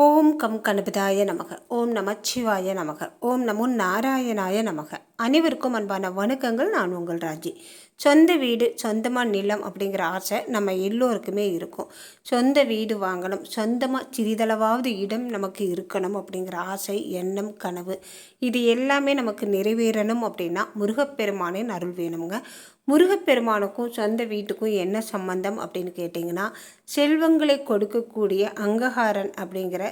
ஓம் come கணபதாய நமக. ஓம் நமச்சிவாய நமக. ஓம் நமோ நாராயணாய நமக. அனைவருக்கும் அன்பான வணக்கங்கள். நான் உங்கள் ராஜி. சொந்த வீடு, சொந்தமாக நிலம் அப்படிங்கிற ஆசை நம்ம எல்லோருக்குமே இருக்கும். சொந்த வீடு வாங்கணும், சொந்தமாக சிறிதளவாவது இடம் நமக்கு இருக்கணும் அப்படிங்கிற ஆசை, எண்ணம், கனவு இது எல்லாமே நமக்கு நிறைவேறணும் அப்படின்னா முருகப்பெருமானின் அருள் வேணுங்க. முருகப்பெருமானுக்கும் சொந்த வீட்டுக்கும் என்ன சம்பந்தம் அப்படின்னு கேட்டிங்கன்னா, செல்வங்களை கொடுக்கக்கூடிய அங்ககாரன் அப்படிங்கிற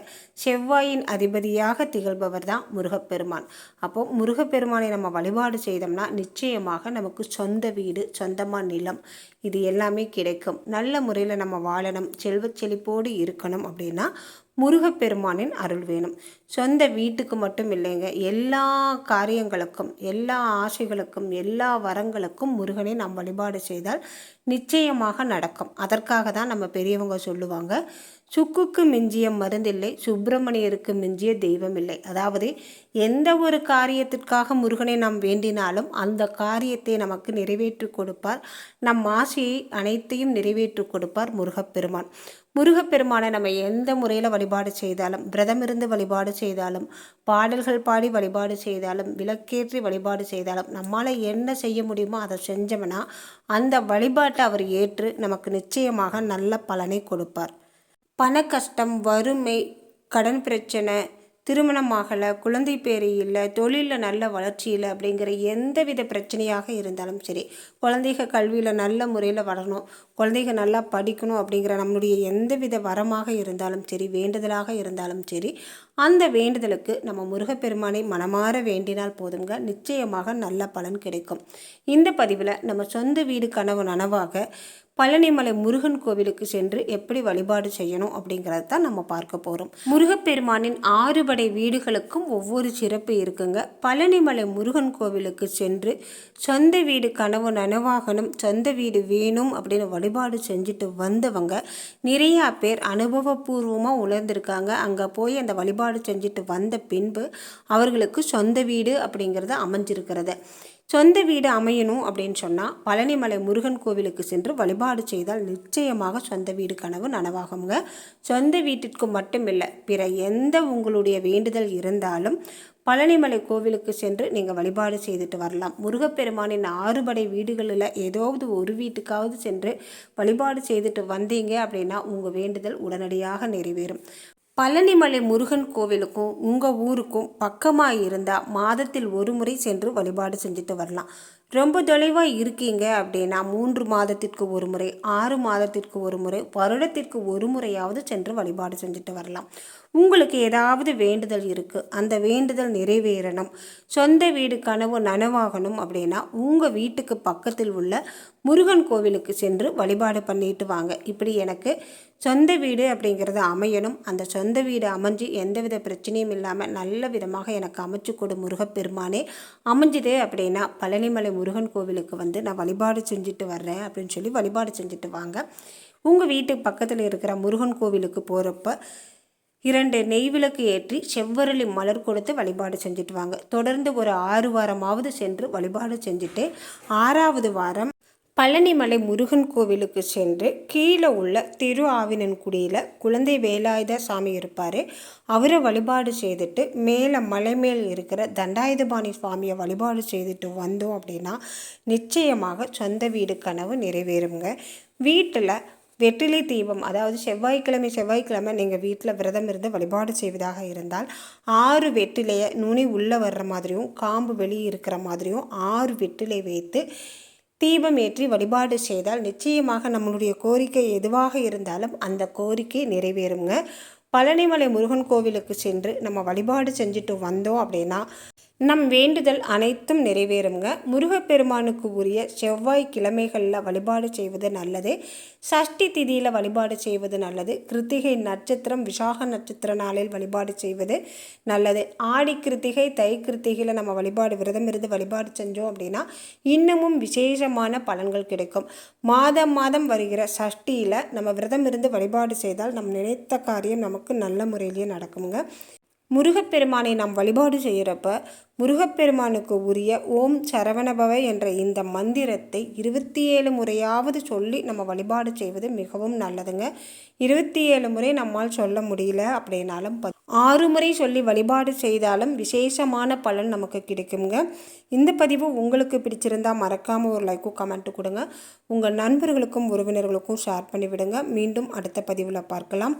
செவ்வாயின் அதிபதியாக திகழ்பவர் தான் முருகப்பெருமான். அப்போது முருகப்பெருமானை நம்ம வழிபாடு செய்தோம்னா நிச்சயமாக நமக்கு சொந்த வீடு, சொந்தமாக நிலம் இது எல்லாமே கிடைக்கும். நல்ல முறையில் நம்ம வாழணும், செல்வ செழிப்போடு இருக்கணும் அப்படின்னா முருகப்பெருமானின் அருள் வேணும். சொந்த வீட்டுக்கு மட்டும் இல்லைங்க, எல்லா காரியங்களுக்கும், எல்லா ஆசைகளுக்கும், எல்லா வரங்களுக்கும் முருகனை நாம் வழிபாடு செய்தால் நிச்சயமாக நடக்கும். அதற்காக தான் நம்ம பெரியவங்க சொல்லுவாங்க, சுக்குக்கு மிஞ்சிய மருந்தில்லை, சுப்பிரமணியருக்கு மிஞ்சிய தெய்வம் இல்லை. அதாவது எந்த ஒரு காரியத்திற்காக முருகனை நாம் வேண்டினாலும் அந்த காரியத்தை நமக்கு நிறைவேற்றி கொடுப்பார். நம் ஆசையை அனைத்தையும் நிறைவேற்றி கொடுப்பார் முருகப்பெருமான். முருகப்பெருமானை நம்ம எந்த முறையில் வழிபாடு செய்தாலும், விரதமிருந்து வழிபாடு செய்தாலும், பாடல்கள் பாடி வழிபாடு செய்தாலும், விளக்கேற்றி வழிபாடு செய்தாலும், நம்மால் என்ன செய்ய முடியுமோ அதை செஞ்சோம்னா அந்த வழிபாட்டை அவர் ஏற்று நமக்கு நிச்சயமாக நல்ல பலனை கொடுப்பார். பண கஷ்டம், வறுமை, கடன் பிரச்சனை, திருமணமாகலை, குழந்தை பேரு இல்லை, தொழிலில் நல்ல வளர்ச்சி இல்லை அப்படிங்கிற எந்தவித பிரச்சனையாக இருந்தாலும் சரி, குழந்தைக கல்வியில் நல்ல முறையில் வளரணும், குழந்தைங்க நல்லா படிக்கணும் அப்படிங்கிற நம்மளுடைய எந்தவித வரமாக இருந்தாலும் சரி, வேண்டுதலாக இருந்தாலும் சரி, அந்த வேண்டுதலுக்கு நம்ம முருகப்பெருமானை மனமாற வேண்டினால் போதுங்க, நிச்சயமாக நல்ல பலன் கிடைக்கும். இந்த பதிவில் நம்ம சொந்த வீடு கனவு நனவாக பழனிமலை முருகன் கோவிலுக்கு சென்று எப்படி வழிபாடு செய்யணும் அப்படிங்கிறது தான் நம்ம பார்க்க போகிறோம். முருகப்பெருமானின் 6 படை வீடுகளுக்கும் ஒவ்வொரு சிறப்பு இருக்குங்க. பழனிமலை முருகன் கோவிலுக்கு சென்று சொந்த வீடு கனவு நனவாகணும், சொந்த வீடு வேணும் அப்படின்னு வழிபாடு செஞ்சுட்டு வந்தவங்க நிறையா பேர் அனுபவபூர்வமாக உணர்ந்திருக்காங்க. அங்கே போய் அந்த வழிபாடு செஞ்சுட்டு வந்த பின்பு அவர்களுக்கு சொந்த வீடு அப்படிங்கிறது அமைஞ்சிருக்கிறது. சொந்த வீடு அமையணும் அப்படின்னு சொன்னால் பழனிமலை முருகன் கோவிலுக்கு சென்று வழிபாடு செய்தால் நிச்சயமாக சொந்த வீடு கனவு நனவாகுங்க. சொந்த வீட்டிற்கு மட்டும் இல்லை, பிற எந்த உங்களுடைய வேண்டுதல் இருந்தாலும் பழனிமலை கோவிலுக்கு சென்று நீங்கள் வழிபாடு செய்துட்டு வரலாம். முருகப்பெருமானின் 6 படை வீடுகளில் ஏதாவது ஒரு வீட்டுக்காவது சென்று வழிபாடு செய்துட்டு வந்தீங்க அப்படின்னா உங்கள் வேண்டுதல் உடனடியாக நிறைவேறும். பழனிமலை முருகன் கோவிலுக்கும் உங்கள் ஊருக்கும் பக்கமாக இருந்தால் மாதத்தில் ஒரு முறை சென்று வழிபாடு செஞ்சுட்டு வரலாம். ரொம்ப தொலைவாக இருக்கீங்க அப்படின்னா 3 மாதத்திற்கு ஒரு முறை, 6 மாதத்திற்கு ஒரு முறை, வருடத்திற்கு ஒரு முறையாவது சென்று வழிபாடு செஞ்சுட்டு வரலாம். உங்களுக்கு ஏதாவது வேண்டுதல் இருக்குது, அந்த வேண்டுதல் நிறைவேறணும், சொந்த வீடு கனவு நனவாகணும் அப்படின்னா உங்கள் வீட்டுக்கு பக்கத்தில் உள்ள முருகன் கோவிலுக்கு சென்று வழிபாடு பண்ணிட்டு வாங்க. இப்படி எனக்கு சொந்த வீடு அப்படிங்கிறது அமையணும், அந்த சொந்த வீடு அமைஞ்சு எந்தவித பிரச்சனையும் இல்லாமல் நல்ல விதமாக எனக்கு அமைச்சு கொடு முருகப்பெருமானே, அமைஞ்சுதே அப்படின்னா பழனிமலை முருகன் கோவிலுக்கு வந்து நான் வழிபாடு செஞ்சுட்டு வர்றேன் அப்படின்னு சொல்லி வழிபாடு செஞ்சுட்டு வாங்க. உங்கள் வீட்டுக்கு பக்கத்தில் இருக்கிற முருகன் கோவிலுக்கு போகிறப்ப 2 நெய்விளக்கு ஏற்றி செவ்வரளி மலர் கொடுத்து வழிபாடு செஞ்சுட்டு வாங்க. தொடர்ந்து ஒரு 6 வாரமாவது சென்று வழிபாடு செஞ்சுட்டு 6வது வாரம் பழனிமலை முருகன் கோவிலுக்கு சென்று கீழே உள்ள திரு ஆவினன்குடியில் குழந்தை வேலாயுத சாமி இருப்பார், அவரை வழிபாடு செய்துட்டு மேலே மலை மேல் இருக்கிற தண்டாயுதபாணி சுவாமியை வழிபாடு செய்துட்டு வந்தோம் அப்படின்னா நிச்சயமாக சொந்த வீடு கனவு நிறைவேறுங்க. வீட்டில் வெற்றிலை தீபம், அதாவது செவ்வாய்க்கிழமை நீங்கள் வீட்டில் விரதம் இருந்து வழிபாடு செய்வதாக இருந்தால் 6 வெற்றிலையை நுனி உள்ளே வர்ற மாதிரியும் காம்பு வெளியே இருக்கிற மாதிரியும் 6 வெற்றிலை வைத்து தீபம் ஏற்றி வழிபாடு செய்தால் நிச்சயமாக நம்மளுடைய கோரிக்கை எதுவாக இருந்தாலும் அந்த கோரிக்கை நிறைவேறுங்க. பழனிமலை முருகன் கோவிலுக்கு சென்று நம்ம வழிபாடு செஞ்சுட்டு வந்தோம் அப்படின்னா நம் வேண்டுதல் அனைத்தும் நிறைவேறுங்க. முருகப்பெருமானுக்கு உரிய செவ்வாய்க்கிழமைகளில் வழிபாடு செய்வது நல்லது, சஷ்டி திதியில் வழிபாடு செய்வது நல்லது, கிருத்திகை நட்சத்திரம் விசாக நட்சத்திர நாளில் வழிபாடு செய்வது நல்லது. ஆடி கிருத்திகை தை கிருத்திகையில் நம்ம வழிபாடு விரதம் இருந்து வழிபாடு செஞ்சோம் அப்படின்னா இன்னமும் விசேஷமான பலன்கள் கிடைக்கும். மாதம் வருகிற சஷ்டியில் நம்ம விரதம் இருந்து வழிபாடு செய்தால் நம் நினைத்த காரியம் நமக்கு நல்ல முறையிலேயே நடக்குங்க. முருகப்பெருமானை நாம் வழிபாடு செய்கிறப்ப முருகப்பெருமானுக்கு உரிய ஓம் சரவணபவ என்ற இந்த மந்திரத்தை 27 முறையாவது சொல்லி நம்ம வழிபாடு செய்வது மிகவும் நல்லதுங்க. 27 முறை நம்மால் சொல்ல முடியல அப்படின்னாலும் 6 முறை சொல்லி வழிபாடு செய்தாலும் விசேஷமான பலன் நமக்கு கிடைக்குங்க. இந்த பதிவு உங்களுக்கு பிடிச்சிருந்தால் மறக்காமல் ஒரு லைக்கும் கமெண்ட்டு கொடுங்க. உங்கள் நண்பர்களுக்கும் உறவினர்களுக்கும் ஷேர் பண்ணிவிடுங்க. மீண்டும் அடுத்த பதிவில் பார்க்கலாம்.